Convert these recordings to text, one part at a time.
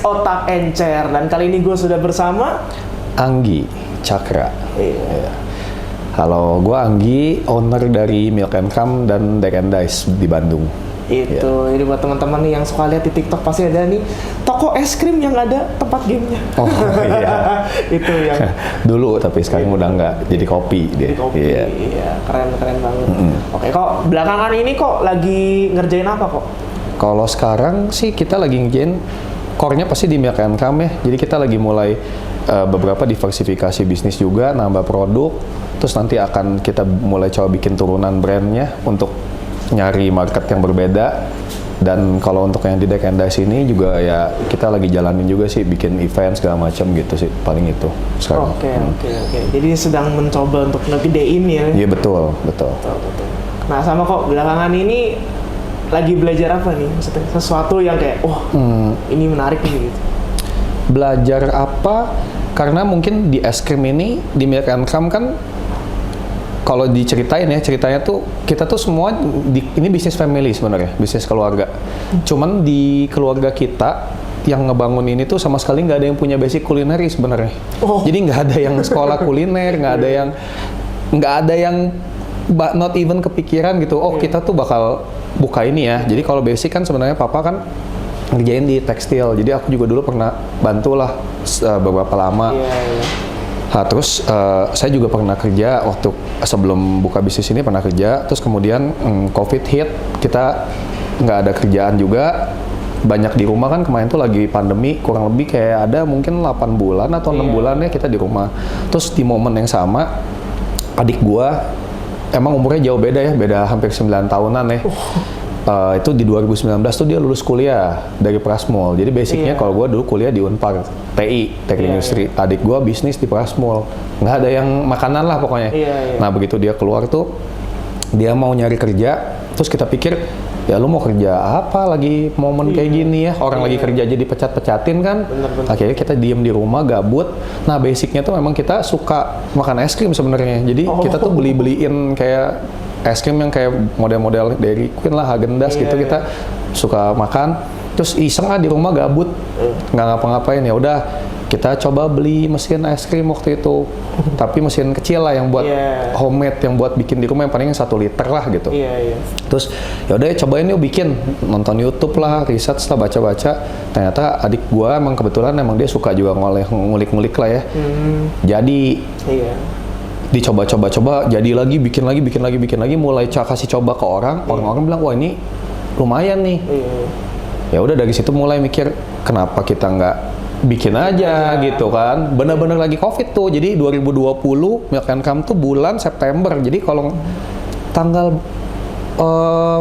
podcast Otak Encer. Dan kali ini gue sudah bersama Anggi Cakra. Iya. Halo, gue Anggi, owner dari Milk and Come dan Deck and Dice di Bandung. Itu, jadi buat teman-teman nih yang suka lihat di TikTok pasti ada nih toko es krim yang ada tempat gamenya. Oh iya. Itu yang dulu, tapi sekarang udah nggak, jadi kopi dia. di kopi. Iya, keren banget. Oke, kok belakangan ini kok lagi ngerjain apa kok? Kalau sekarang sih kita lagi ngerjain core-nya pasti di Milk and Come ya. Jadi kita lagi mulai beberapa diversifikasi bisnis juga, nambah produk. Terus nanti akan kita mulai coba bikin turunan brandnya untuk nyari market yang berbeda. Dan kalau untuk yang di Deck and Dice ini juga ya kita lagi jalanin juga sih, bikin event segala macam gitu sih, paling itu sekarang. Oke. Jadi sedang mencoba untuk ngegedein ya. Iya betul. Nah sama kok belakangan ini lagi belajar apa nih? Maksudnya sesuatu yang kayak ini menarik nih gitu. Belajar apa? Karena mungkin di es krim ini, di Milk and Come kan kalau ceritanya tuh kita tuh semua ini bisnis family sebenarnya, bisnis keluarga. Cuman di keluarga kita yang ngebangun ini tuh sama sekali nggak ada yang punya basic kulineri sebenarnya. Jadi nggak ada yang sekolah kuliner, nggak ada yang not even kepikiran gitu. Kita tuh bakal buka ini ya. Jadi kalau basic kan sebenarnya papa kan ngerjain di tekstil. Jadi aku juga dulu pernah bantulah beberapa lama. Nah, terus saya juga pernah kerja waktu sebelum buka bisnis ini, pernah kerja. Terus kemudian COVID hit, kita nggak ada kerjaan juga, banyak di rumah kan. Kemarin tuh lagi pandemi, kurang lebih kayak ada mungkin 8 bulan atau 6 bulan ya kita di rumah. Terus di momen yang sama, adik gua emang umurnya jauh beda ya, beda hampir 9 tahunan ya. Itu di 2019 tuh dia lulus kuliah dari Prasmul. Jadi basicnya kalau gue dulu kuliah di Unpar, TI, Teknik Industri. Adik gue bisnis di Prasmul. Nggak ada yang makanan lah pokoknya. Nah begitu dia keluar tuh, dia mau nyari kerja. Terus kita pikir, ya lu mau kerja apa lagi momen kayak gini ya? Orang lagi kerja aja dipecat-pecatin kan. Bener. Akhirnya kita diem di rumah, gabut. Nah basicnya tuh memang kita suka makan es krim sebenarnya. Jadi kita tuh beliin kayak es krim yang kayak model-model Dairy Queen lah, Häagen-Dazs gitu, kita suka makan. Terus iseng di rumah gabut, nggak ngapa-ngapain, ya udah kita coba beli mesin es krim waktu itu. Tapi mesin kecil lah yang buat homemade, yang buat bikin di rumah, yang paling 1 liter lah gitu. Terus ya udah cobain yuk bikin, nonton YouTube lah, riset setelah baca-baca. Ternyata adik gua emang kebetulan dia suka juga ngulik-ngulik lah ya. Jadi dicoba-coba, jadi lagi, bikin lagi, mulai kasih coba ke orang-orang bilang, wah ini lumayan nih. Ya udah dari situ mulai mikir, kenapa kita nggak bikin aja gitu kan. Bener-bener lagi COVID tuh, jadi 2020 Milk and Come tuh bulan September. Jadi kalau tanggal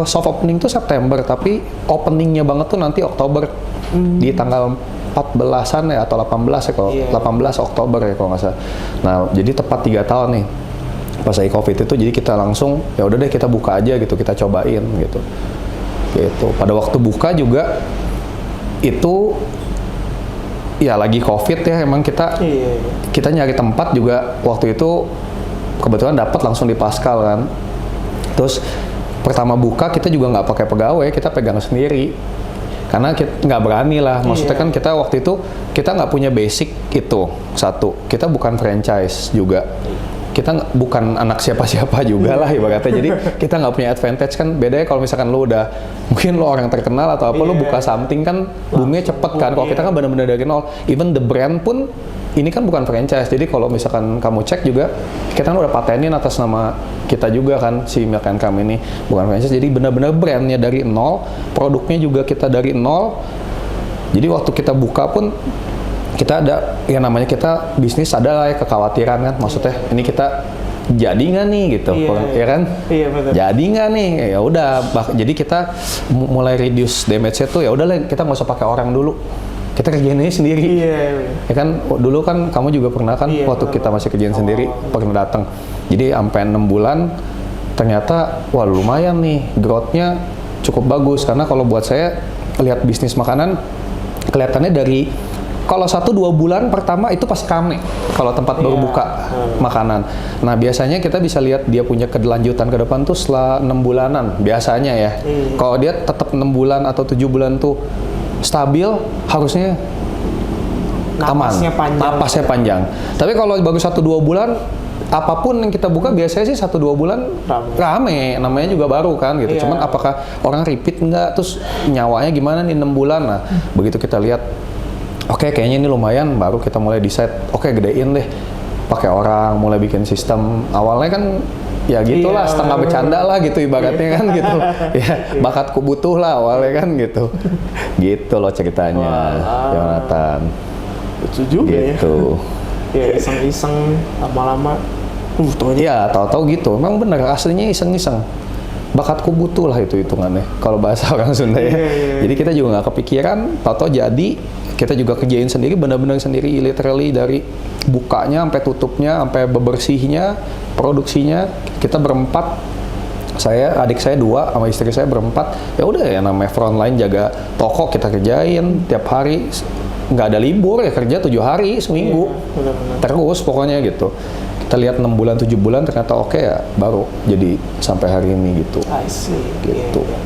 soft opening tuh September, tapi openingnya banget tuh nanti Oktober. Di tanggal 14-an ya atau 18 ya kalau 18 Oktober ya kalau nggak salah. Nah, jadi tepat 3 tahun nih. Pas lagi COVID itu, jadi kita langsung ya udah deh kita buka aja gitu, kita cobain gitu. Gitu. Pada waktu buka juga itu ya lagi COVID ya, emang kita nyari tempat juga waktu itu kebetulan dapat langsung di Pascal kan. Terus pertama buka kita juga nggak pakai pegawai, kita pegang sendiri. Karena kita nggak berani lah, maksudnya kan kita waktu itu kita nggak punya basic itu satu, kita bukan franchise juga, kita bukan anak siapa-siapa juga lah ibaratnya, jadi kita nggak punya advantage kan. Bedanya kalau misalkan lu udah mungkin lu orang terkenal atau apa, lu buka something kan boomnya cepet kan. Kalau kita kan benar-benar dari nol, even the brand pun ini kan bukan franchise, jadi kalau misalkan kamu cek juga kita kan udah patenin atas nama kita juga kan, si Milk and Come ini bukan franchise, jadi benar-benar brandnya dari nol, produknya juga kita dari nol. Jadi waktu kita buka pun kita ada yang namanya kita bisnis, ada lah ya kekhawatiran kan, maksudnya ini kita jadi nggak nih gitu, ya kan? Betul. Jadi nggak nih, ya udah. Jadi kita mulai reduce damage-nya tuh, ya udah lah kita nggak usah pakai orang dulu. Kita kerjain ini sendiri. Ya kan dulu kan kamu juga pernah kan waktu kita masih kerjain sendiri pernah datang. Jadi sampai 6 bulan ternyata wah lumayan nih, growth-nya cukup bagus. Karena kalau buat saya lihat bisnis makanan kelihatannya dari kalau 1-2 bulan pertama itu pasti rame kalau tempat baru buka makanan. Nah biasanya kita bisa lihat dia punya kelanjutan ke depan tuh setelah 6 bulanan biasanya ya. Kalau dia tetap 6 bulan atau 7 bulan tuh stabil, harusnya Napasnya panjang. Napasnya panjang. Tapi kalau baru 1-2 bulan, apapun yang kita buka biasanya sih 1-2 bulan rame. Namanya juga baru kan gitu. Iya. Cuman apakah orang repeat nggak? Terus nyawanya gimana nih 6 bulan? Nah, begitu kita lihat, oke, kayaknya ini lumayan, baru kita mulai decide, oke, gedein deh. Pakai orang, mulai bikin sistem. Awalnya kan ya gitulah, Iya. setengah bercanda lah gitu ibaratnya kan gitu. Ya, bakatku butuh lah awalnya kan gitu. Gitu loh ceritanya, Yonatan. Lucu juga Gitu. ya. Ya iseng-iseng lama-lama. Taunya Ya, tahu-tahu gitu. Memang bener, aslinya iseng-iseng. Bakatku butuh lah itu hitungannya. Kalau bahasa orang Sunda ya. Jadi kita juga nggak kepikiran, tahu-tahu jadi. Kita juga kerjain sendiri, benar-benar sendiri, literally dari bukanya sampai tutupnya, sampai bebersihnya, produksinya. Kita berempat, saya, adik saya 2, sama istri saya berempat. Ya udah ya, namanya frontline, jaga toko kita kerjain tiap hari. Nggak ada libur ya, kerja 7 hari seminggu. benar-benar. Terus pokoknya gitu. Kita lihat 6 bulan, 7 bulan ternyata oke ya, baru jadi sampai hari ini gitu. I see. Gitu. Iya.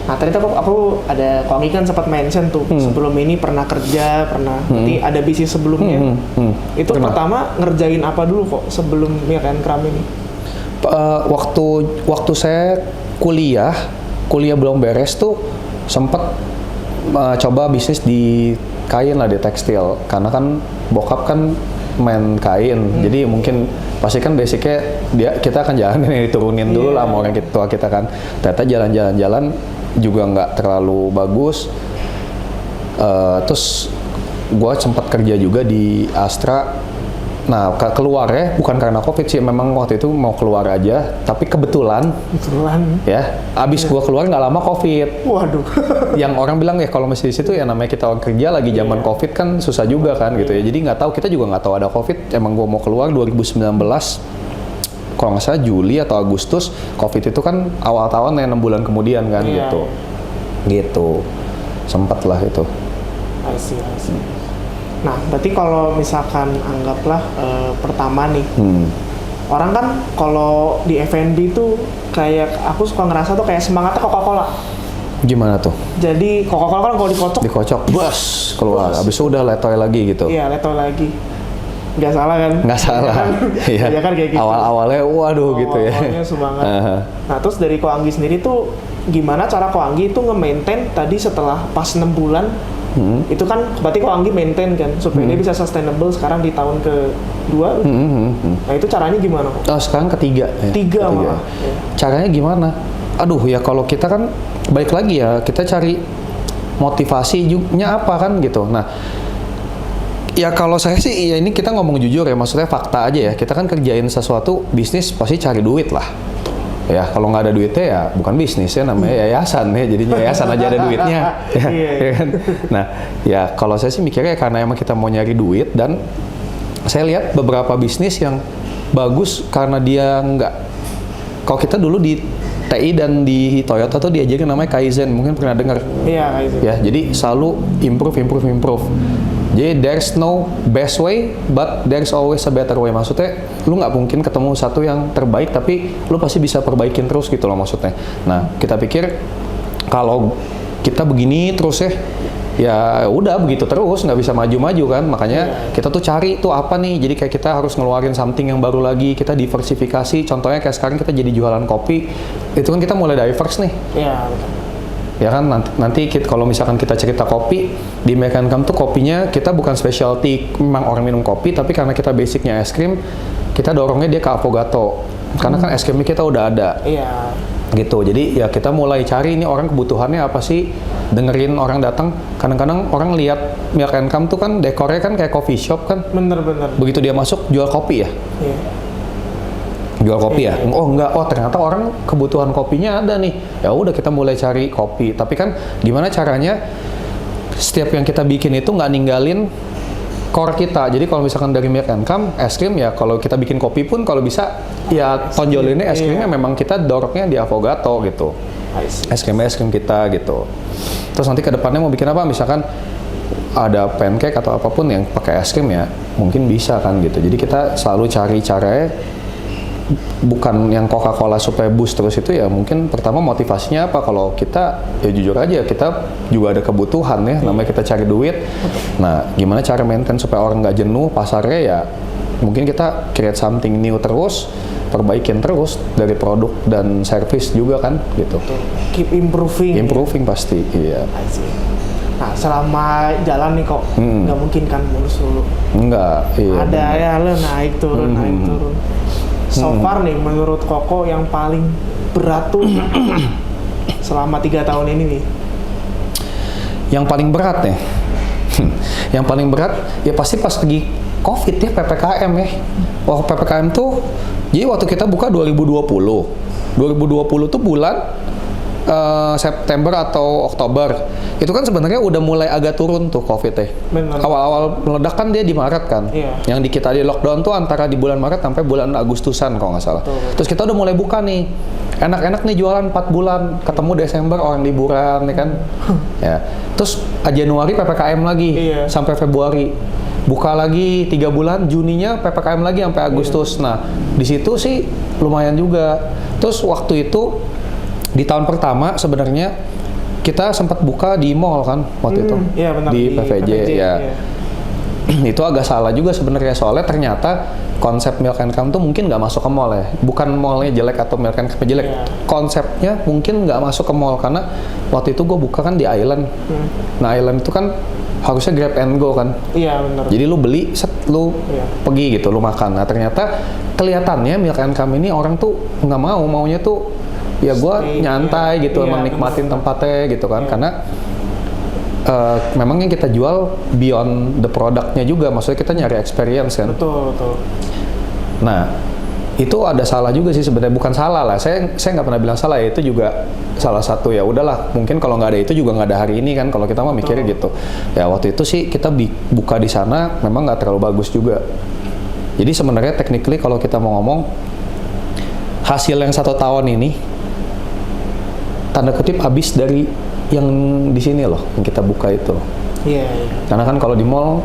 Nah tadi aku ada Koanggi kan sempat mention tuh sebelum ini pernah kerja, berarti ada bisnis sebelumnya. Itu Pernah. pertama ngerjain apa dulu kok sebelum Milk & Crumb ini? Waktu saya kuliah belum beres tuh sempet coba bisnis di kain lah, di tekstil, karena kan bokap kan main kain, jadi mungkin pasti kan basicnya kita akan jalanin yang diturunin dulu lah sama orang tua kita kan. Ternyata jalan juga nggak terlalu bagus. Terus gue sempat kerja juga di Astra. Nah, keluar ya, bukan karena COVID sih, memang waktu itu mau keluar aja, tapi kebetulan ya, abis gua keluar nggak lama COVID. Waduh. Yang orang bilang ya kalau masih di situ ya namanya kita orang kerja lagi zaman COVID kan susah juga kan gitu ya. Jadi nggak tahu, kita juga nggak tahu ada COVID. Emang gua mau keluar 2019, kalau nggak salah Juli atau Agustus. COVID itu kan awal tahun ya, 6 bulan kemudian kan gitu. Gitu. Sempat lah itu. I see. Nah, berarti kalau misalkan anggaplah pertama nih, orang kan kalau di F&B tuh kayak aku suka ngerasa tuh kayak semangatnya Coca-Cola. Gimana tuh? Jadi Coca-Cola kan kalau Dikocok, bus keluar. Abis itu udah letoy lagi gitu. Iya, letoy lagi. Nggak salah kan? Nggak salah. Iya. Ya kan kayak gitu. Awalnya waduh gitu ya. Awalnya semangat. Nah, terus dari Koanggi sendiri tuh gimana cara Koanggi itu nge-maintain tadi setelah pas 6 bulan itu kan berarti Koanggi maintain kan supaya dia bisa sustainable sekarang di tahun kedua. Nah itu caranya gimana? Oh, sekarang ketiga. Ya. Ketiga. Malah. Caranya gimana? Aduh ya, kalau kita kan balik lagi ya, kita cari motivasinya apa kan gitu. Nah, ya kalau saya sih ya ini kita ngomong jujur ya, maksudnya fakta aja ya. Kita kan kerjain sesuatu bisnis pasti cari duit lah. Ya kalau nggak ada duitnya ya bukan bisnis ya, namanya yayasan ya, jadinya yayasan aja ada duitnya ya kan. Nah ya kalau saya sih mikirnya karena emang kita mau nyari duit, dan saya lihat beberapa bisnis yang bagus karena dia nggak, kalau kita dulu di TI dan di Toyota tuh diajarin namanya Kaizen, mungkin pernah dengar. Iya, Kaizen. Ya, jadi selalu improve. Jadi there's no best way, but there's always a better way. Maksudnya, lu nggak mungkin ketemu satu yang terbaik, tapi lu pasti bisa perbaikin terus gitu loh maksudnya. Nah, kita pikir kalau kita begini terus ya udah begitu terus, nggak bisa maju-maju kan. Makanya kita tuh cari tuh apa nih. Jadi kayak kita harus ngeluarin something yang baru lagi. Kita diversifikasi. Contohnya kayak sekarang kita jadi jualan kopi. Itu kan kita mulai diverse nih. Iya, betul. Ya kan nanti kalau misalkan kita cerita kopi di Milk & Crumb tuh kopinya kita bukan specialty, memang orang minum kopi, tapi karena kita basicnya es krim, kita dorongnya dia ke affogato karena kan es krimnya kita udah ada. Iya. Gitu, jadi ya kita mulai cari ini orang kebutuhannya apa sih, dengerin orang datang. Kadang-kadang orang lihat Milk & Crumb tuh kan dekornya kan kayak coffee shop kan, Bener. begitu dia masuk jual kopi ya. Iya. Jual kopi ya? Oh enggak, oh ternyata orang kebutuhan kopinya ada nih. Ya udah kita mulai cari kopi. Tapi kan gimana caranya setiap yang kita bikin itu nggak ninggalin core kita. Jadi kalau misalkan dari Milk & Crumb es krim ya, kalau kita bikin kopi pun kalau bisa ya tonjolinnya es krimnya memang kita doroknya di affogato gitu. Es krim kita gitu. Terus nanti ke depannya mau bikin apa? Misalkan ada pancake atau apapun yang pakai es krim ya mungkin bisa kan gitu. Jadi kita selalu cari caranya bukan yang Coca-Cola supaya boost terus itu ya mungkin pertama motivasinya apa, kalau kita ya jujur aja kita juga ada kebutuhan ya, namanya kita cari duit. Nah gimana cara maintain supaya orang nggak jenuh, pasarnya ya mungkin kita create something new terus, perbaikin terus dari produk dan service juga kan gitu. Keep improving Pasti iya. I see. Nah selama jalan nih kok nggak mungkin kan mulus dulu. Enggak, iya. Ada ya lo naik turun naik turun. So far nih menurut Koko yang paling berat tuh selama 3 tahun ini nih. Yang paling berat nih, yang paling berat ya pasti pas lagi COVID ya, PPKM ya. Waktu PPKM tuh, jadi waktu kita buka 2020 tuh bulan September atau Oktober, itu kan sebenarnya udah mulai agak turun tuh COVID ya. Awal-awal meledak kan dia di Maret kan. Iya. Yang di kita di lockdown tuh antara di bulan Maret sampai bulan Agustusan kalau nggak salah. Betul. Terus kita udah mulai buka nih. Enak-enak nih jualan 4 bulan, ketemu Desember orang liburan ya kan. Ya. Terus Januari PPKM lagi sampai Februari. Buka lagi 3 bulan, Juninya PPKM lagi sampai Agustus. Nah, di situ sih lumayan juga. Terus waktu itu di tahun pertama sebenarnya kita sempat buka di mall kan waktu itu. Iya, benar, di PVJ ya. Iya. Itu agak salah juga sebenarnya, soalnya ternyata konsep Milk and Come tuh mungkin nggak masuk ke mall ya. Bukan mallnya jelek atau Milk and Come jelek. Konsepnya mungkin nggak masuk ke mall karena waktu itu gue buka kan di Island. Nah Island itu kan harusnya grab and go kan. Iya benar. Jadi lu beli, lu pergi gitu, lu makan. Nah ternyata kelihatannya Milk and Come ini orang tuh nggak maunya tuh ya gue nyantai gitu, emang nikmatin tempatnya gitu kan. Karena memang yang kita jual beyond the produknya juga, maksudnya kita nyari experience kan. Betul. Nah itu ada salah juga sih sebenarnya, bukan salah lah, saya nggak pernah bilang salah ya, itu juga salah satu ya udahlah, mungkin kalau nggak ada itu juga nggak ada hari ini kan, kalau kita mah mikirnya gitu ya. Waktu itu sih kita buka di sana memang nggak terlalu bagus juga. Jadi sebenarnya technically kalau kita mau ngomong hasil yang 1 tahun ini tanda kutip habis dari yang di sini loh, yang kita buka itu. Iya. Karena kan kalau di mall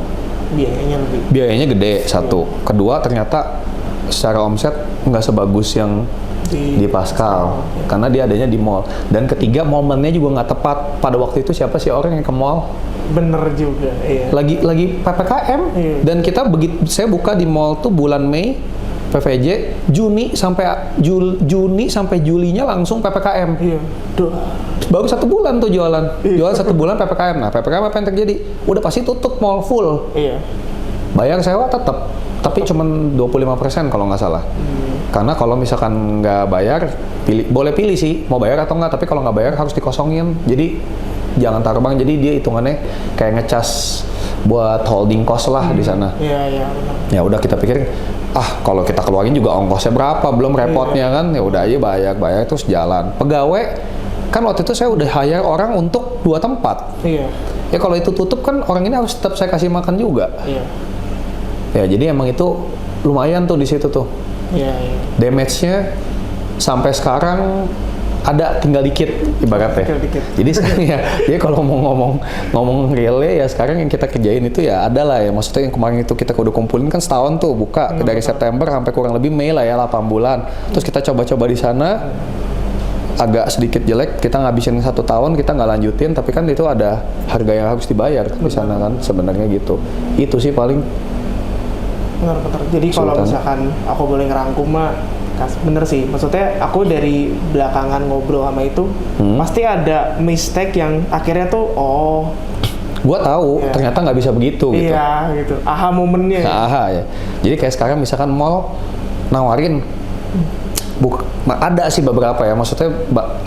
biayanya gede, satu. Kedua ternyata secara omset nggak sebagus yang di Pascal, karena dia adanya di mall. Dan ketiga momennya juga nggak tepat. Pada waktu itu siapa sih orang yang ke mall? Bener juga, iya. Lagi PPKM, dan kita saya buka di mall tuh bulan Mei, PVJ, Juni sampai Julinya langsung PPKM. Iya. Baru 1 bulan tuh jualan 1 bulan PPKM. Nah PPKM apa yang terjadi? Udah pasti tutup mall full. Iya. Bayar sewa tetap, tapi cuman 25% kalau nggak salah. Karena kalau misalkan nggak bayar, boleh pilih sih mau bayar atau nggak. Tapi kalau nggak bayar harus dikosongin. Jadi jangan taruh bank. Jadi dia hitungannya kayak ngecas buat holding cost lah di sana. Iya. Ya udah kita pikir, kalau kita keluarin juga ongkosnya berapa, belum repotnya kan. Ya udah aja bayar terus jalan. Pegawai kan waktu itu saya udah hire orang untuk 2 tempat. Iya. Ya kalau itu tutup kan orang ini harus tetap saya kasih makan juga. Iya. Ya jadi emang itu lumayan tuh di situ tuh. Iya. Damage-nya sampai sekarang ada tinggal dikit ibaratnya. Jadi sekarang ya, jadi kalau mau ngomong realnya ya sekarang yang kita kerjain itu ya ada lah ya. Maksudnya yang kemarin itu kita udah kumpulin kan setahun tuh buka dari September sampai kurang lebih Mei lah ya, 8 bulan. Terus kita coba-coba di sana agak sedikit jelek, kita ngabisin 1 tahun, kita nggak lanjutin, tapi kan itu ada harga yang harus dibayar di sana kan sebenarnya gitu. Itu sih paling. Benar. Jadi kalau misalkan aku boleh ngerangkum mah bener sih, maksudnya aku dari belakangan ngobrol sama itu pasti ada mistake yang akhirnya tuh gua tahu ternyata nggak bisa begitu gitu. Iya gitu, aha momennya. Aha ya. Jadi kayak sekarang misalkan mall nawarin ada sih beberapa ya, maksudnya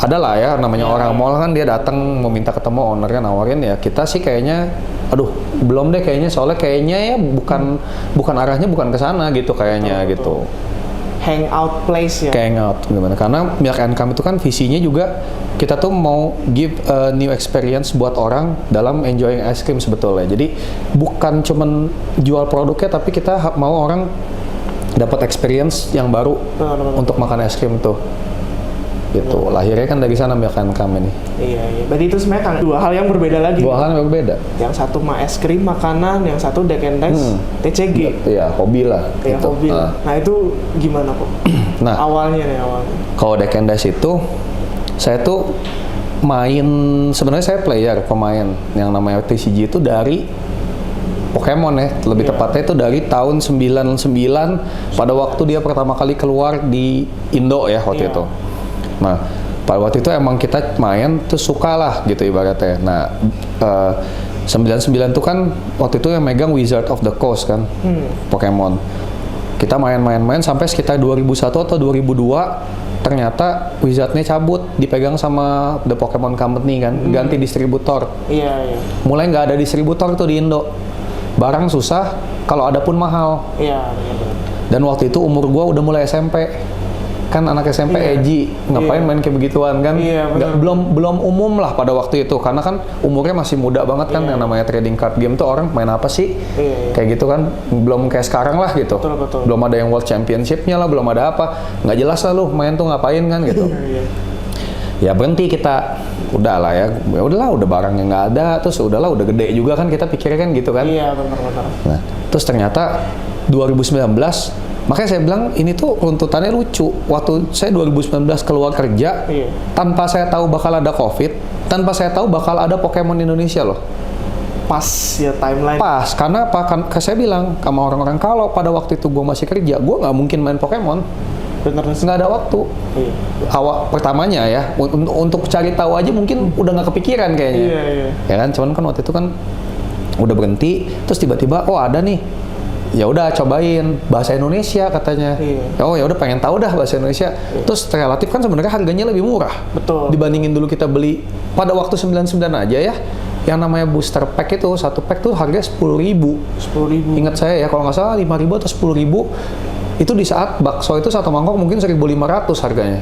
ada lah ya, namanya orang mall kan dia datang meminta ketemu ownernya, nawarin ya kita sih kayaknya belum deh kayaknya, soalnya kayaknya ya bukan arahnya bukan ke sana gitu kayaknya gitu. Hangout place ya. Hangout gimana? Karena Milk and Come itu kan visinya juga kita tuh mau give a new experience buat orang dalam enjoying ice cream sebetulnya. Jadi bukan cuman jual produknya, tapi kita mau orang dapat experience yang baru untuk makan es krim tuh. gitu. Lahirnya kan dari sana Milk and Come ini. Iya. Berarti itu sebenarnya kan dua hal yang berbeda lagi. Dua hal yang berbeda. Yang satu mah es krim makanan, yang satu Deck and Dash TCG. Iya, hobi lah. Iya, gitu. hobi. Nah itu gimana kok? Nah, awalnya. Kalau Deck and Dash itu, saya tuh sebenarnya saya pemain yang namanya TCG itu dari Pokemon ya, lebih tepatnya itu dari tahun 99 pada waktu dia pertama kali keluar di Indo ya waktu itu. Nah, pada waktu itu emang kita main tuh suka lah gitu ibaratnya. Nah, 99 tuh kan waktu itu yang megang Wizard of the Coast kan, Pokemon. Kita main sampai sekitar 2001 atau 2002, ternyata Wizardnya cabut, dipegang sama The Pokemon Company kan, ganti distributor. Iya. Mulai nggak ada distributor tuh di Indo. Barang susah, kalau ada pun mahal. Iya. Dan waktu itu umur gua udah mulai SMP. Kan anak SMP edgy, ngapain main kayak begituan kan? Belum umum lah pada waktu itu, karena kan umurnya masih muda banget kan, yang namanya trading card game tuh orang main apa sih? Kayak gitu kan, belum kayak sekarang lah gitu. Betul. Belum ada yang World Championship-nya lah, belum ada apa. Nggak jelas lah lu main tuh ngapain kan gitu. Ya berhenti kita, udahlah ya udahlah, udah barangnya nggak ada, terus udahlah, udah gede juga kan, kita pikirnya kan gitu kan. Iya, benar. Nah, terus ternyata 2019, makanya saya bilang ini tuh runtutannya lucu. Waktu saya 2019 keluar kerja, tanpa saya tahu bakal ada COVID, tanpa saya tahu bakal ada Pokemon Indonesia loh. Pas ya timeline. Pas, karena apa? Kan saya bilang sama orang-orang, kalau pada waktu itu gue masih kerja, gue nggak mungkin main Pokemon. Bener, nggak ada waktu. Awal pertamanya ya, untuk cari tahu aja mungkin udah nggak kepikiran kayaknya. Ya kan, cuman kan waktu itu kan udah berhenti, terus tiba-tiba ada nih. Ya udah cobain bahasa Indonesia katanya. Oh ya udah, pengen tahu dah bahasa Indonesia. Terus relatif kan sebenarnya harganya lebih murah. Betul. Dibandingin dulu kita beli pada waktu 99 aja ya. Yang namanya booster pack itu, satu pack tuh harganya 10.000. Ingat saya ya, kalau nggak salah 5.000 atau 10.000. Itu di saat bakso itu satu mangkok mungkin 1.500 harganya.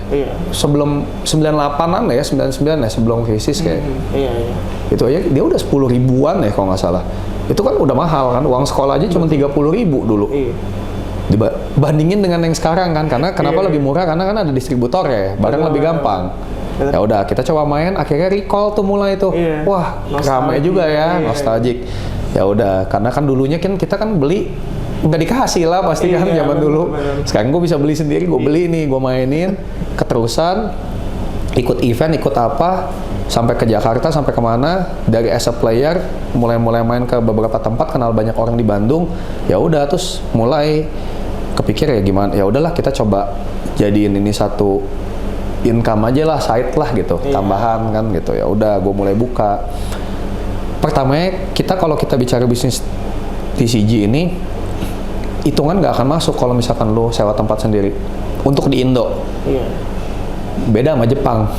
Sebelum 98-an ya, 99 ya, sebelum krisis kayak. Itu aja dia udah 10 ribuan ya kalau nggak salah. Itu kan udah mahal kan, uang sekolah aja cuma 30.000 dulu. Dibandingin dengan yang sekarang kan, karena kenapa lebih murah, karena kan ada distributor ya, barang lebih gampang. Ya udah, kita coba main, akhirnya recall tuh mulai tuh. Wah, ramai juga ya, nostalgic. Ya udah, karena kan dulunya kan kita kan beli nggak dikasih lah pasti kan zaman dulu. Sekarang gue bisa beli sendiri, gue beli nih, gue mainin keterusan, ikut event, ikut apa, sampai ke Jakarta, sampai kemana. Dari as a player mulai main ke beberapa tempat, kenal banyak orang di Bandung. Ya udah, terus mulai kepikir ya gimana, ya udahlah kita coba jadiin ini satu income aja lah, side lah gitu, tambahan kan gitu. Ya udah, gue mulai buka. Pertamanya kita, kalau kita bicara bisnis TCG ini, hitungan nggak akan masuk kalau misalkan lo sewa tempat sendiri untuk di Indo. Beda sama Jepang,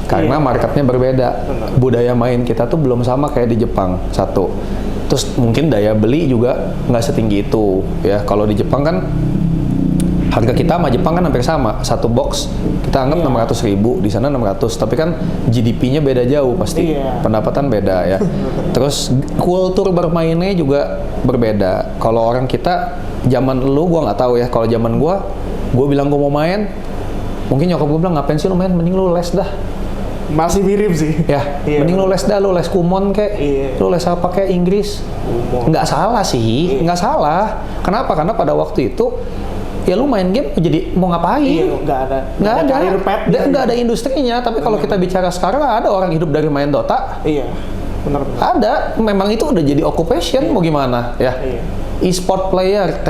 karena marketnya berbeda. Budaya main kita tuh belum sama kayak di Jepang, satu. Terus mungkin daya beli juga nggak setinggi itu ya. Kalau di Jepang kan harga kita sama Jepang kan hampir sama, satu box kita anggap 600.000, di sana 600, tapi kan GDP-nya beda jauh pasti, pendapatan beda ya. Terus kultur bermainnya juga berbeda. Kalau orang kita zaman lu, gua nggak tahu ya. Kalau zaman gua bilang gua mau main, mungkin nyokap gua bilang, ngapain sih lu main, mending lu les dah. Masih mirip sih ya. Mending lu les dah, lu les kumon kek, lu les apa kayak Inggris. Nggak salah sih, nggak salah. Kenapa? Karena pada waktu itu ya lu main game jadi mau ngapain? Nggak ada industrinya. Tapi kalau kita bicara sekarang, ada orang hidup dari main Dota. Benar. Ada, memang itu udah jadi occupation. Mau gimana ya? E-sport player,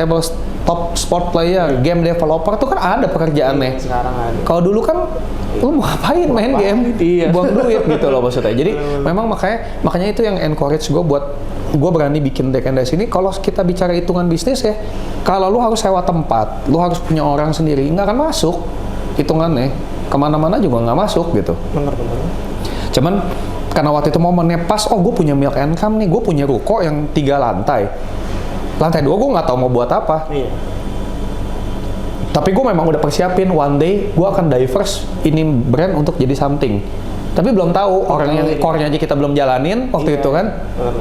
top sport player, game developer tuh kan ada pekerjaannya. Sekarang ada. Kalau dulu kan lu mau ngapain main game? Buang duit gitu loh maksudnya. Jadi memang makanya itu yang encourage gue buat gue berani bikin Deck and Dash ini. Kalau kita bicara hitungan bisnis ya, kalau lu harus sewa tempat, lu harus punya orang sendiri, nggak akan masuk hitungannya. Kemana-mana juga nggak masuk gitu. Benar. Cuman karena waktu itu momennya pas, gue punya Milk and Come nih, gue punya ruko yang 3 lantai. Lantai 2 gue nggak tahu mau buat apa. Tapi gue memang udah persiapin one day gue akan diverse ini brand untuk jadi something. tapi belum tahu orang yang core-nya aja kita belum jalanin waktu itu kan.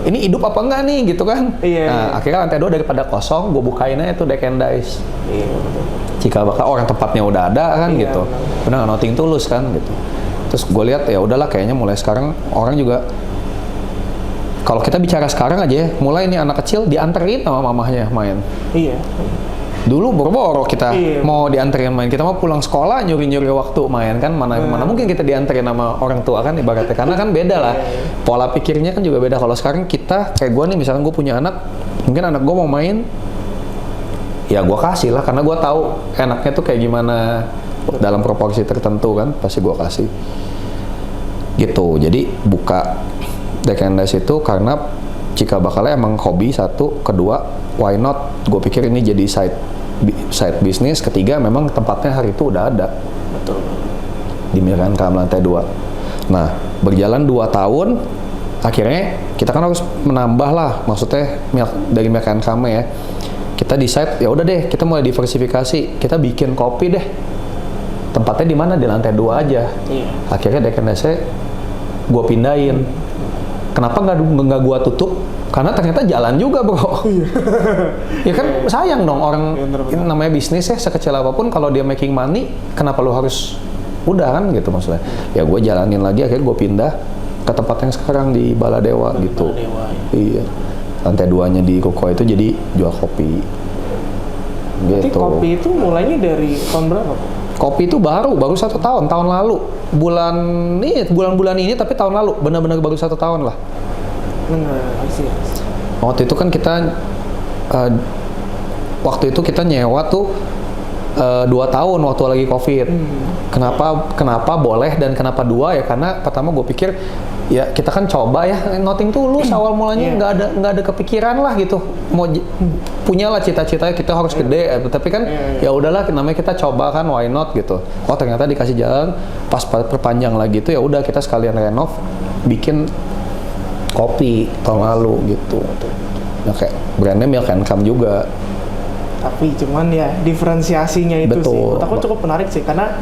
Ini hidup apa enggak nih gitu kan. Nah, akhirnya lantai 2 daripada kosong, gue bukain aja tuh Deck and Dice. Jika bakal orang tempatnya udah ada kan gitu. Benar nothing tulus kan gitu. Terus gue lihat ya udahlah kayaknya mulai sekarang orang juga kalau kita bicara sekarang aja ya, mulai nih anak kecil dianterin sama mamahnya main. Iya. Dulu boro-boro kita mau dianterin main, kita mau pulang sekolah nyuri-nyuri waktu main kan, mana mungkin kita dianterin sama orang tua kan ibaratnya, karena kan beda lah, pola pikirnya kan juga beda. Kalau sekarang kita, kayak gue nih misalkan gue punya anak, mungkin anak gue mau main, ya gue kasih lah, karena gue tahu enaknya tuh kayak gimana dalam proporsi tertentu kan, pasti gue kasih. Gitu, jadi buka Deck and Dice itu karena jika bakalnya emang hobi satu, kedua why not? Gue pikir ini jadi side bisnis. Ketiga memang tempatnya hari itu udah ada. Betul. Di Milk and Come lantai 2. Nah berjalan 2 tahun, akhirnya kita kan harus menambah lah. Maksudnya dari Milk and Come ya. Kita decide ya udah deh kita mulai diversifikasi. Kita bikin kopi deh. Tempatnya di mana? Di lantai 2 aja. Akhirnya Deck and Dice gue pindahin. Kenapa nggak gua tutup? Karena ternyata jalan juga bro. Ya kan sayang dong orang namanya bisnis ya sekecil apapun kalau dia making money, kenapa lu harus udah kan gitu maksudnya. Ya gue jalanin lagi akhirnya gue pindah ke tempat yang sekarang di Baladewa gitu. Iya. Lantai 2-nya di Ruko itu jadi jual kopi. Berarti gitu. kopi itu mulainya dari tahun berapa? Kopi itu baru 1 tahun lalu. Bulan-bulan ini tapi tahun lalu benar-benar baru 1 tahun lah. Waktu itu kan kita waktu itu kita nyewa tuh 2 tahun waktu lagi COVID. Kenapa boleh dan kenapa 2 ya? Karena pertama gue pikir ya kita kan coba ya, nothing tulus awal mulanya nggak ada kepikiran lah gitu. Mau punyalah cita-citanya kita harus gede, tapi kan ya udahlah namanya kita coba kan, why not gitu. Oh ternyata dikasih jalan, pas perpanjang lagi tuh ya udah kita sekalian renov, bikin kopi tahun lalu gitu. Nah kayak brandnya Milk and Come juga. Tapi cuman ya diferensiasinya itu sih. Menurut aku cukup menarik sih karena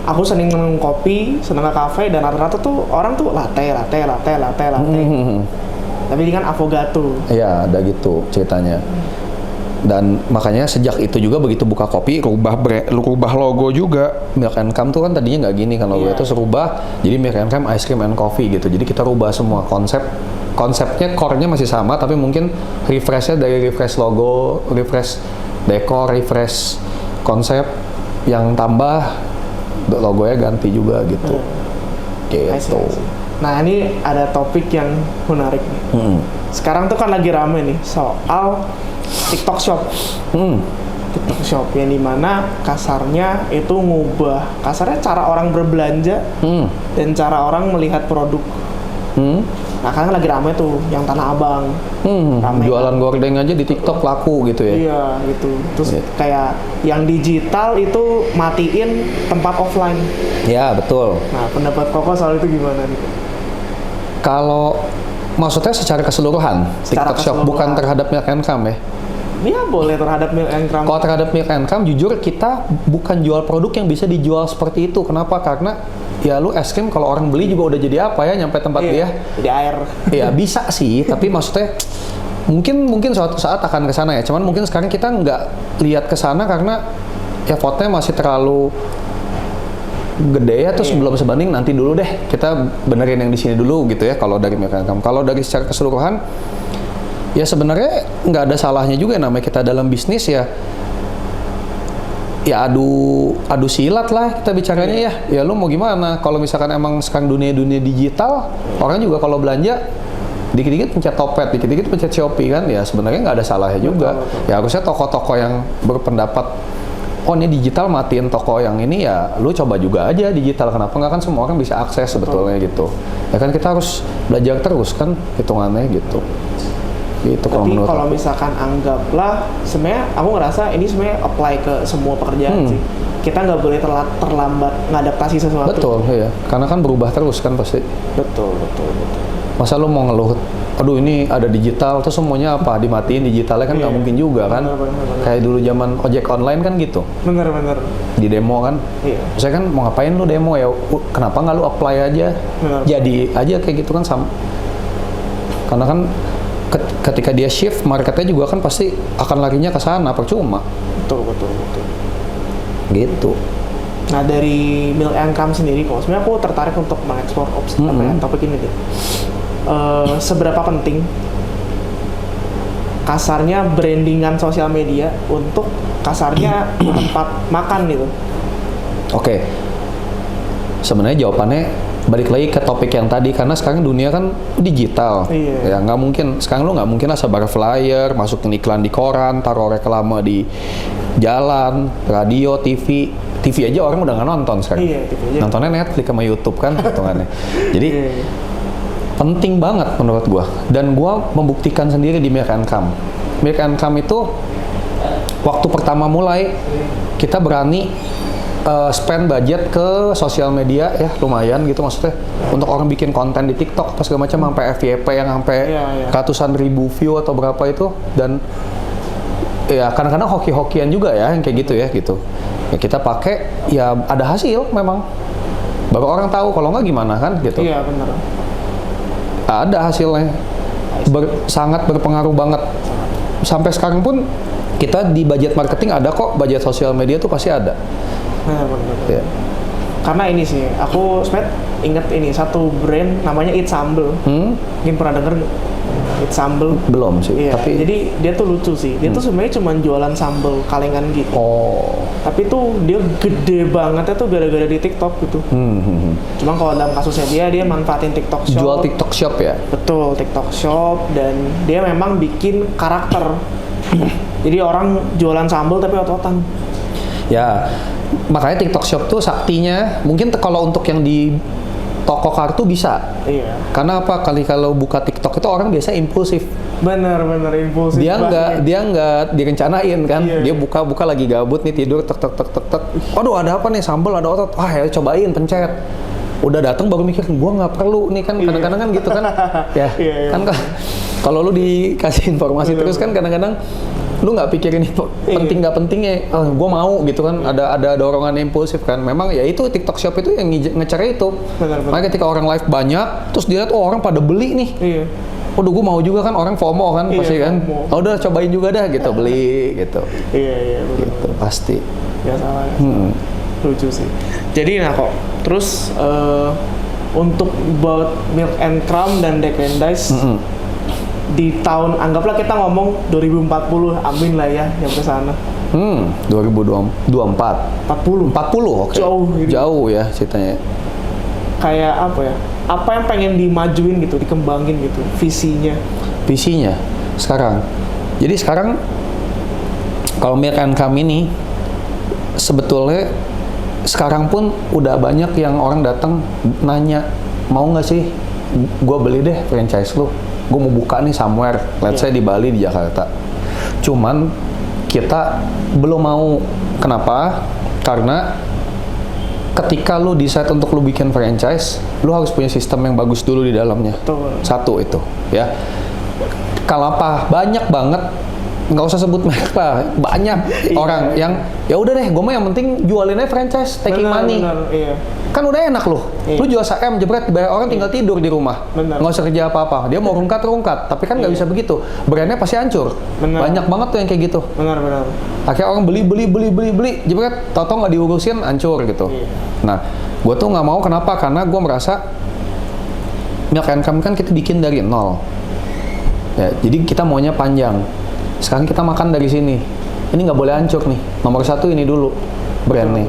aku seneng minum kopi, seneng ke kafe dan rata-rata tuh orang tuh latte. Tapi ini kan affogato. Iya, ada gitu ceritanya. Dan makanya sejak itu juga begitu buka kopi, rubah logo juga. Milk and Come tuh kan tadinya nggak gini kan logo itu serubah jadi Milk and Come Ice Cream and Coffee gitu. Jadi kita rubah semua konsepnya, core-nya masih sama tapi mungkin refresh-nya dari refresh logo, refresh dekor, refresh konsep yang tambah logonya ganti juga gitu. Gitu. Nah ini ada topik yang menarik nih. Sekarang tuh kan lagi rame nih soal TikTok Shop. TikTok Shop yang dimana kasarnya itu ngubah cara orang berbelanja dan cara orang melihat produk. Nah kan lagi rame tuh yang Tanah Abang. Rame jualan gordeng aja di TikTok laku gitu ya. Iya gitu. Terus kayak yang digital itu matiin tempat offline. Ya betul. Nah pendapat Koko soal itu gimana nih? Kalau maksudnya secara keseluruhan TikTok Shop bukan terhadap Milk and Come ya? Iya boleh terhadap Milk and Come. Kalau terhadap Milk and Come jujur kita bukan jual produk yang bisa dijual seperti itu. Kenapa? Karena ya lu es krim kalau orang beli juga udah jadi apa ya nyampe tempat dia? Jadi air. Iya bisa sih, tapi maksudnya mungkin suatu saat akan ke sana ya. Cuman mungkin sekarang kita nggak lihat ke sana karena ya fotonya masih terlalu gede ya, terus belum sebanding, nanti dulu deh kita benerin yang di sini dulu gitu ya kalau dari Milk and Come. Kalau dari secara keseluruhan ya sebenarnya nggak ada salahnya juga namanya kita dalam bisnis ya adu silat lah kita bicaranya ya lu mau gimana. Kalau misalkan emang sekarang dunia digital, orang juga kalau belanja dikit-dikit pencet Topet, dikit-dikit pencet Shopee kan, ya sebenarnya nggak ada salahnya juga. Ya harusnya toko-toko yang berpendapat oh ini digital matiin toko yang ini, ya lu coba juga aja digital, kenapa nggak, kan semua orang bisa akses sebetulnya gitu. Ya kan kita harus belajar terus kan hitungannya gitu. Gitu kalau menurut kalau aku. Misalkan anggaplah sebenarnya aku ngerasa ini sebenarnya apply ke semua pekerjaan sih. Kita nggak boleh terlambat ngadaptasi sesuatu. Betul, iya. Karena kan berubah terus kan pasti. Betul. Masa lu mau ngeluh aduh ini ada digital, terus semuanya apa dimatiin digitalnya kan nggak mungkin juga kan. Bener. Kayak dulu zaman ojek online kan gitu. Bener. Di demo kan. Iya. Saya kan mau ngapain lu demo ya? Kenapa nggak lu apply aja? Bener. Jadi aja kayak gitu kan sama. Karena kan ketika dia shift marketnya juga kan pasti akan larinya ke sana, percuma. Betul. Gitu. Nah dari Milk and Crumb sendiri kok, sebenarnya aku tertarik untuk mengeksplor topik ini deh. Seberapa penting kasarnya brandingan sosial media untuk kasarnya tempat makan gitu? Oke. Sebenarnya jawabannya balik lagi ke topik yang tadi, karena sekarang dunia kan digital. Iya. Ya nggak mungkin, sekarang lu nggak mungkin lah sebar flyer, masukin iklan di koran, taruh reklame di jalan, radio, TV aja orang udah nggak nonton sekarang. Iya, TV aja. Nontonnya Netflix sama YouTube kan hitungannya. Jadi Iya. penting banget menurut gua, dan gua membuktikan sendiri di Milk and Crumb. Milk and Crumb itu waktu pertama mulai kita berani spend budget ke sosial media ya, lumayan gitu maksudnya, untuk orang bikin konten di TikTok pas segala macam, sampai FYP yang sampai ratusan ribu view atau berapa itu, dan ya kadang-kadang hoki-hokian juga ya yang kayak gitu ya gitu. Ya kita pakai, ya ada hasil memang, baru orang tahu, kalau nggak gimana kan gitu. Iya benar. Ada hasilnya, sangat berpengaruh banget. Sampai sekarang pun kita di budget marketing ada kok, budget sosial media tuh pasti ada. Benar. Ya. Karena ini sih, aku sebenarnya inget ini satu brand namanya Eat Sambal. Mungkin pernah denger Eat Sambal? Belum sih. Iya. Tapi Jadi dia tuh lucu sih. Dia tuh sebenarnya cuma jualan sambal kalengan gitu. oh. Tapi tuh dia gede bangetnya tuh gara-gara di TikTok gitu. Cuma kalau dalam kasusnya dia manfaatin TikTok Shop. Jual TikTok Shop ya? Betul, TikTok Shop, dan dia memang bikin karakter. Jadi orang jualan sambal tapi otot-otan. Ya, makanya TikTok Shop tuh saktinya mungkin kalau untuk yang di toko kartu bisa. Iya. Karena apa? Kalau buka TikTok itu orang biasa impulsif. Bener impulsif. Dia nggak direncanain kan. Iya. Dia buka lagi gabut nih, tidur tek. Aduh ada apa nih, sambal ada otot. Wah ya cobain, pencet. Udah datang baru mikir, gua nggak perlu nih kan, kadang-kadang kan gitu kan. Ya. Iya. Kan kalau lu dikasih informasi terus kan kadang-kadang lu nggak pikirin itu penting nggak pentingnya, gue mau gitu kan, ada dorongan impulsif kan. Memang ya itu TikTok Shop itu yang ngecer itu. Makanya ketika orang live banyak, terus dilihat orang pada beli nih. Iya. Waduh, gue mau juga kan, orang FOMO kan pasti kan. FOMO. Udah cobain juga dah gitu, beli gitu. Iya bener. Gitu pasti. Ya salah. Lucu sih. Jadi nah kok, terus untuk buat Milk and Crumb dan Deck and Dice di tahun, anggaplah kita ngomong 2040, amin lah ya yang ke sana. 2024. 40, oke. Jauh ya ceritanya. Kayak apa ya? Apa yang pengen dimajuin gitu, dikembangin gitu, visinya sekarang. Jadi sekarang kalau Milk and Crumb ini sebetulnya sekarang pun udah banyak yang orang datang nanya, mau nggak sih gue beli deh franchise lu, gue mau buka nih somewhere, let's say di Bali, di Jakarta. Cuman kita belum mau. Kenapa? Karena ketika lu decide untuk lu bikin franchise, lu harus punya sistem yang bagus dulu di dalamnya. Betul. Satu itu ya. Kalau apa, banyak banget, nggak usah sebut merek lah, banyak orang yang ya udah deh, gue mah yang penting jualin aja franchise, taking money. Iya. Kan udah enak loh. Lu jual SAM jebret, dibayar orang, tinggal tidur di rumah. Nggak usah kerja apa-apa. Dia mau rungkat, tapi kan nggak bisa begitu. Brandnya pasti hancur. Banyak banget tuh yang kayak gitu. Benar. Akhirnya orang beli, jebret, tau-tau nggak diurusin, hancur gitu. Nah, gue tuh nggak mau. Kenapa? Karena gue merasa Milk and Crumb kan kita bikin dari nol. Ya, jadi kita maunya panjang. Sekarang kita makan dari sini. Ini nggak boleh hancur nih. Nomor satu ini dulu brandnya.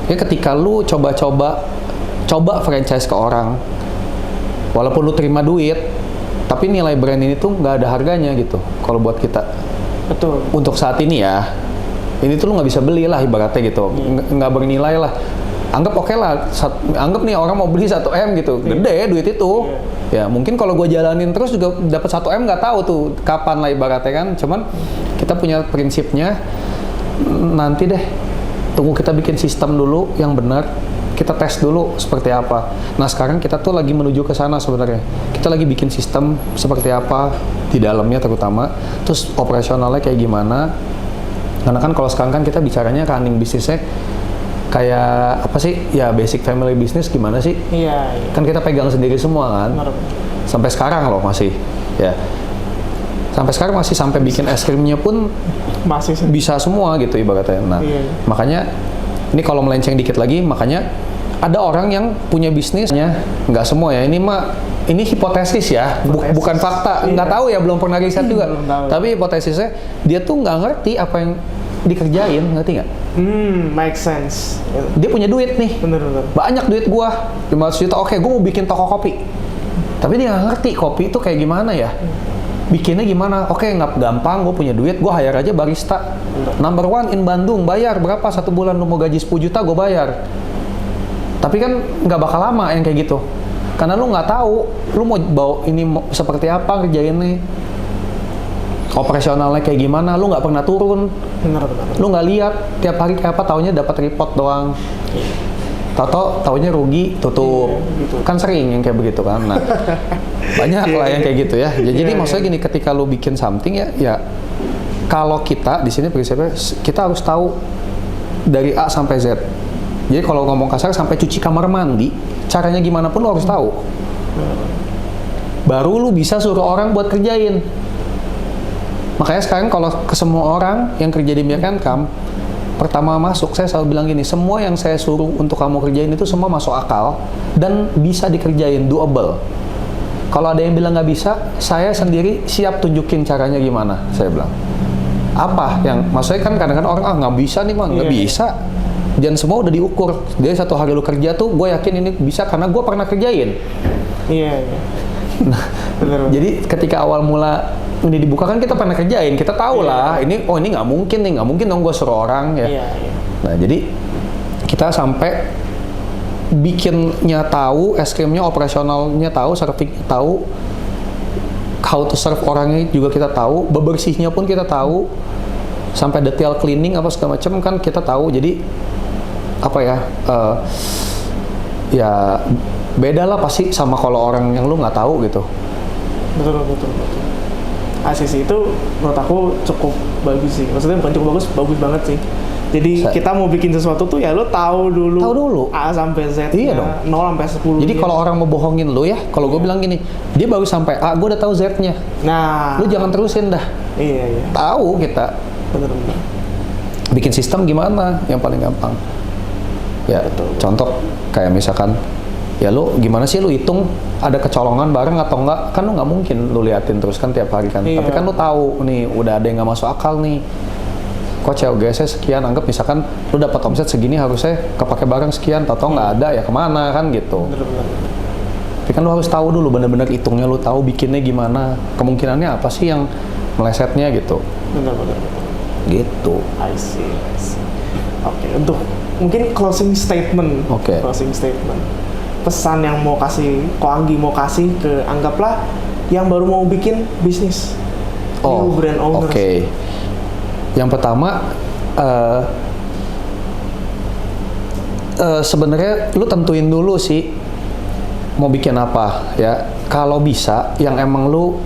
Jadi ketika lu coba franchise ke orang, walaupun lu terima duit, tapi nilai brand ini tuh nggak ada harganya gitu. Kalau buat kita. Betul. Untuk saat ini ya, ini tuh lu nggak bisa beli lah ibaratnya gitu. Nggak bernilai lah. Anggap oke lah. Anggap nih orang mau beli 1M gitu. Gede duit itu. Ya mungkin kalau gue jalanin terus juga dapat 1M, nggak tahu tuh kapan lah ibaratnya kan. Cuman kita punya prinsipnya, nanti deh tunggu kita bikin sistem dulu yang benar, kita tes dulu seperti apa. Nah sekarang kita tuh lagi menuju ke sana sebenarnya. Kita lagi bikin sistem seperti apa di dalamnya terutama, terus operasionalnya kayak gimana. Karena kan kalau sekarang kan kita bicaranya running bisnisnya kayak apa sih? Ya basic family business gimana sih? Iya. Kan kita pegang sendiri semua kan. Benar. Sampai sekarang loh masih. Ya. Sampai sekarang masih sampai bikin es krimnya pun Masih sih. bisa semua gitu ibaratnya. Nah, Iya. makanya ini kalau melenceng dikit lagi, makanya ada orang yang punya bisnisnya, nggak semua ya. Ini hipotesis ya, Hipotesis. bukan fakta. Iya. Nggak tahu ya, belum pernah riset juga. Belum tahu. Tapi hipotesisnya dia tuh nggak ngerti apa yang dikerjain, ngerti nggak? Make sense. Dia punya duit nih, Bener. banyak duit gua, 500 juta. Oke, gua mau bikin toko kopi. Tapi dia nggak ngerti kopi itu kayak gimana ya. Bikinnya gimana? Oke, nggak gampang, gue punya duit, gue hire aja barista. Number one in Bandung, bayar berapa? 1 bulan lu mau gaji 10 juta, gue bayar. Tapi kan nggak bakal lama yang kayak gitu. Karena lu nggak tahu, lu mau bawa ini seperti apa kerjainnya. Operasionalnya kayak gimana, lu nggak pernah turun. Bener. Lu nggak lihat, tiap hari kayak apa, taunya dapat report doang. Taunya rugi, tutup. Iya, gitu. Kan sering yang kayak begitu kan. Nah, banyak lah yang kayak gitu ya. Jadi Iya, maksudnya gini, ketika lu bikin something ya kalau kita di sini prinsipnya kita harus tahu dari A sampai Z. Jadi kalau ngomong kasar sampai cuci kamar mandi, caranya gimana pun lu harus tahu. Baru lu bisa suruh orang buat kerjain. Makanya sekarang kalau ke semua orang yang kerja di Mirkankam, pertama masuk, saya selalu bilang gini, semua yang saya suruh untuk kamu kerjain itu semua masuk akal dan bisa dikerjain, doable. Kalau ada yang bilang nggak bisa, saya sendiri siap tunjukin caranya gimana, saya bilang. Apa yang, maksudnya kan kadang-kadang orang, nggak bisa nih Bang, nggak bisa. Dan semua udah diukur. Dia 1 hari lu kerja tuh, gue yakin ini bisa karena gue pernah kerjain. Iya. Nah, Bener. jadi ketika awal mula ini dibuka kan kita pernah kerjain, kita tahu lah, ini nggak mungkin dong gue suruh orang ya. Iya. Nah jadi kita sampai bikinnya tahu, es krimnya operasionalnya tahu, serving tahu, how to serve orangnya juga kita tahu, bebersihnya pun kita tahu, sampai detail cleaning apa segala macam kan kita tahu. Jadi apa ya? Ya beda lah pasti sama kalau orang yang lu nggak tahu gitu. Betul. ACC itu menurut aku cukup bagus sih. Maksudnya bukan cukup bagus banget sih. Jadi kita mau bikin sesuatu tuh ya lo tahu dulu A sampai Z. Iya dong. 0 sampai 10. Jadi kalau orang mau bohongin lu ya, kalau gue bilang gini, dia baru sampai A, gue udah tahu Z-nya. Nah, Lu jangan terusin dah. Iya. Tahu kita. Bener. Bikin sistem gimana yang paling gampang. Ya, Betul. contoh kayak misalkan ya lu gimana sih lu hitung ada kecolongan bareng atau enggak, kan lu nggak mungkin lu liatin terus kan tiap hari kan. Iya. Tapi kan lu tahu nih udah ada yang nggak masuk akal nih, kok COGS-nya sekian, anggap misalkan lu dapat omset segini harusnya kepake barang sekian, atau nggak ada ya kemana kan gitu. Bener. Tapi kan lu harus tahu dulu bener-bener hitungnya, lu tahu bikinnya gimana, kemungkinannya apa sih yang melesetnya gitu. Bener. Gitu. I see. Oke, untuk mungkin closing statement. Oke. Closing statement. Pesan yang mau kasih, Ko Anggi mau kasih ke anggaplah yang baru mau bikin bisnis. New brand owners. Oke. Yang pertama, sebenarnya lu tentuin dulu sih mau bikin apa ya. Kalau bisa, yang emang lu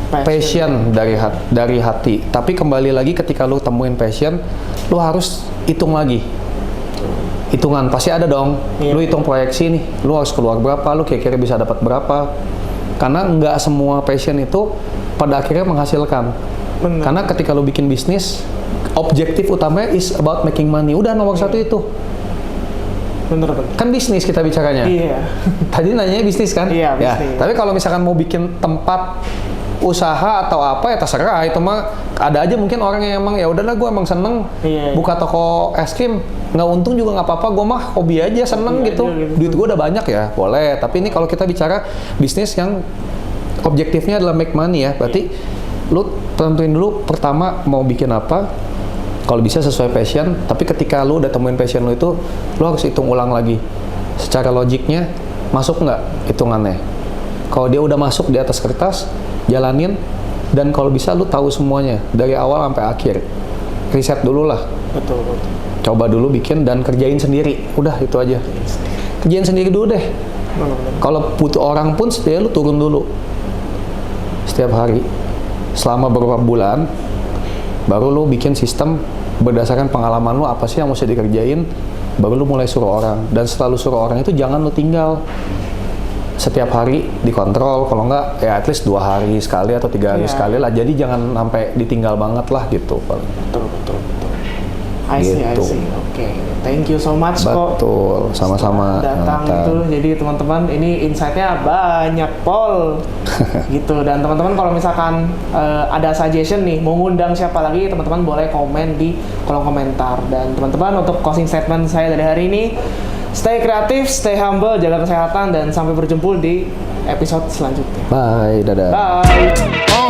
passion dari hati. Tapi kembali lagi ketika lu temuin passion, lu harus hitung lagi. Hitungan pasti ada dong. Iya. Lu hitung proyeksi nih, lu harus keluar berapa, lu kira-kira bisa dapat berapa. Karena nggak semua passion itu pada akhirnya menghasilkan. Bener. Karena ketika lu bikin bisnis, objektif utamanya is about making money. Udah nomor satu itu. Bener. Kan bisnis kita bicaranya. Iya. Tadi nanyanya bisnis kan? Iya, Ya. bisnis. Tapi kalau misalkan mau bikin tempat usaha atau apa ya terserah, itu mah ada aja mungkin orang yang emang ya udahlah gue emang seneng Iya. buka toko es krim, nggak untung juga nggak apa-apa, gue mah hobi aja seneng Hobi gitu. aja gitu. Duit gue udah banyak ya boleh. Tapi ini kalau kita bicara bisnis yang objektifnya adalah make money ya, berarti lu tentuin dulu pertama mau bikin apa. Kalau bisa sesuai passion, tapi ketika lu udah temuin passion lu itu, lu harus hitung ulang lagi secara logiknya masuk nggak hitungannya. Kalau dia udah masuk di atas kertas, jalanin, dan kalau bisa lu tahu semuanya dari awal sampai akhir. Riset dulu lah. Betul. coba dulu bikin dan kerjain sendiri. Udah itu aja. Kerjain sendiri dulu deh. Kalau butuh orang pun setidaknya lu turun dulu setiap hari selama beberapa bulan, baru lu bikin sistem berdasarkan pengalaman lu apa sih yang mesti dikerjain, baru lu mulai suruh orang. Dan setelah lu suruh orang itu jangan lu tinggal setiap hari dikontrol, kalau enggak ya at least 2 hari sekali atau 3 hari sekali lah. Jadi jangan sampai ditinggal banget lah gitu. Betul. I see. Oke. Thank you so much kok. Betul, sama-sama. Datang gitu. Jadi teman-teman ini insight-nya banyak Pol. Gitu. Dan teman-teman kalau misalkan ada suggestion nih mau ngundang siapa lagi, teman-teman boleh komen di kolom komentar. Dan teman-teman untuk closing statement saya dari hari ini, stay kreatif, stay humble, jaga kesehatan, dan sampai berjumpa di episode selanjutnya. Bye, dadah. Bye.